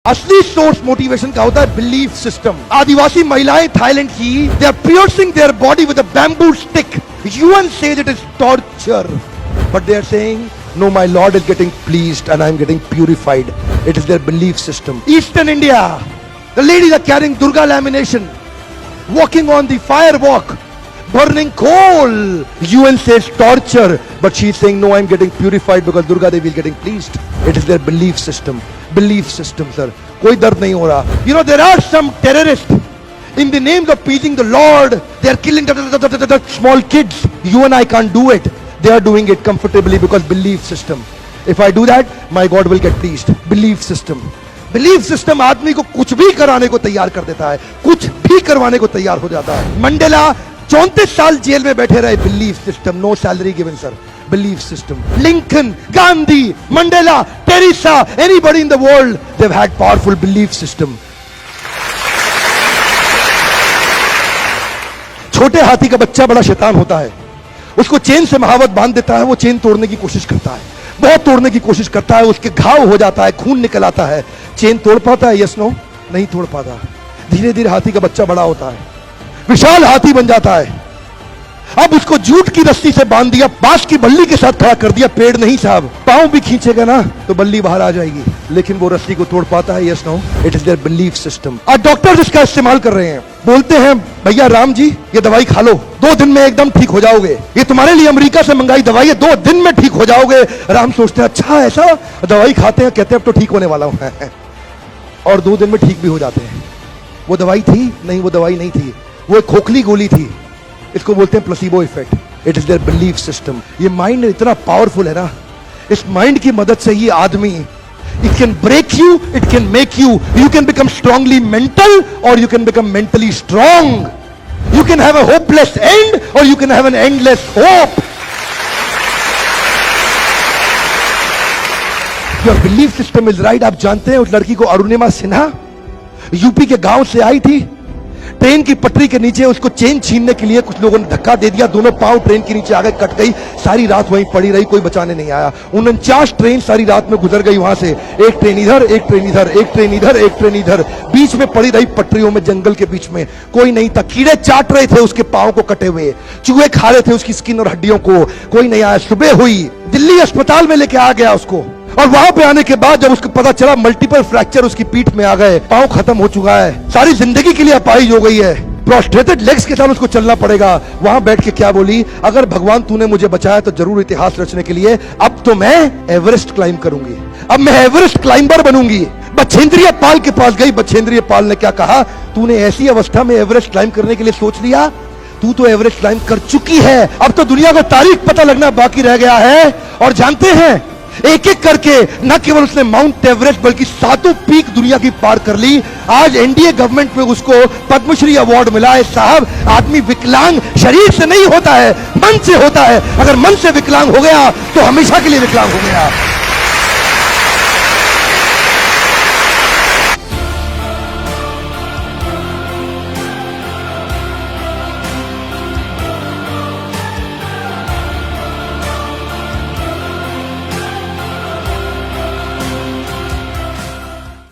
असली source motivation का होता है बिलीफ सिस्टम। आदिवासी महिलाएं थाईलैंड की, they are piercing their body with a bamboo stick. UN says it is torture, but they are saying no, my Lord is getting pleased and I am getting purified. It is their belief system. Eastern India, the ladies are carrying Durga lamination, walking on the fire walk, burning coal. UN says torture, but she is saying no, I am getting purified because Durga Devi is getting pleased. It is their belief system. Belief system, sir. कोई दर्द नहीं हो रहा. You know, there are some terrorists in the name of pleasing the Lord. They are killing small kids. You and I can't do it. They are doing it comfortably because belief system. If I do that, my God will get pleased. Belief system. Belief system आदमी को कुछ भी कराने को तैयार कर देता है, कुछ भी करवाने को तैयार हो जाता है। मंडेला 34 साल जेल में बैठे रहे, belief system, no salary given sir. Belief system. Lincoln, Gandhi, Mandela, Teresa, anybody in the world, they've had powerful belief system. छोटे हाथी का बच्चा बड़ा शैतान होता है, उसको चेन से महावत बांध देता है, वो चेन तोड़ने की कोशिश करता है, बहुत तोड़ने की कोशिश करता है, उसके घाव हो जाता है, खून निकल आता है। चेन तोड़ पाता है? यस नो, नहीं तोड़ पाता। धीरे धीरे हाथी का बच्चा बड़ा होता है, विशाल हाथी बन जाता है। अब उसको जूट की रस्सी से बांध दिया, बांस की बल्ली के साथ खड़ा कर दिया। पेड़ नहीं साहब, पांव भी खींचेगा ना तो बल्ली बाहर आ जाएगी, लेकिन वो रस्सी को तोड़ पाता है? Yes no, it is their belief system. आज डॉक्टर्स इसका इस्तेमाल कर रहे हैं, बोलते हैं भैया राम जी ये दवाई खा लो, 2 दिन में एकदम ठीक हो जाओगे, ये तुम्हारे लिए अमेरिका से मंगाई दवाई है, 2 दिन में ठीक हो जाओगे। राम सोचते हैं अच्छा ऐसा, दवाई खाते हैं, कहते हैं अब तो ठीक होने वाला हूं और 2 दिन में ठीक भी हो जाते हैं। वो दवाई थी? नहीं, वो दवाई नहीं थी, वो एक खोखली गोली थी। इसको बोलते हैं placebo effect. It is their belief system. ये माइंड इतना पावरफुल है ना, इस माइंड की मदद से ये आदमी, it can break you, it can make you, you can become strongly mental or you can become mentally strong. You can have a hopeless end or you can have an endless hope. Your belief system is right. आप जानते हैं उस लड़की को Arunima Sinha UP के गांव से आई थी, ट्रेन की पटरी के नीचे उसको चेन छीनने के लिए कुछ लोगों ने धक्का दे दिया, दोनों पांव ट्रेन के नीचे आ गए, कट गई, सारी रात वहीं पड़ी रही, कोई बचाने नहीं आया। 49 ट्रेन सारी रात में गुजर गई वहां से, एक ट्रेन इधर, एक ट्रेन इधर, एक ट्रेन इधर, एक ट्रेन इधर, बीच में पड़ी रही पटरियों में, जंगल के बीच में, कोई नहीं था। कीड़े चाट रहे थे उसके पांव को कटे हुए, चूहे खा रहे थे उसकी स्किन और हड्डियों को, कोई नहीं आया। सुबह हुई, दिल्ली अस्पताल में लेके आ गया उसको, और वहां पे आने के बाद जब उसको पता चला मल्टीपल फ्रैक्चर उसकी पीठ में आ गए, पांव खत्म हो चुका है, सारी जिंदगी के लिए अपाहिज हो गई है, प्रोस्ट्रेटेड लेग्स के साथ उसको चलना पड़ेगा। वहां बैठ के क्या बोली, अगर भगवान तूने मुझे बचाया तो जरूर इतिहास रचने के लिए, अब तो मैं एवरेस्ट क्लाइंब करूंगी, अब मैं एवरेस्ट क्लाइंबर बनूंगी। बछेंद्रिय पाल के पास गई, बछेंद्रिय पाल ने क्या कहा, तूने ऐसी अवस्था में एवरेस्ट क्लाइंब करने के लिए सोच लिया, तू तो एवरेस्ट क्लाइंब कर चुकी है, अब तो दुनिया को तारीख पता लगना बाकी रह गया है। और जानते हैं एक एक करके न केवल उसने माउंट एवरेस्ट बल्कि 7 पीक दुनिया की पार कर ली। आज एनडीए गवर्नमेंट में उसको पद्मश्री अवार्ड मिला है। साहब, आदमी विकलांग शरीर से नहीं होता है, मन से होता है। अगर मन से विकलांग हो गया तो हमेशा के लिए विकलांग हो गया।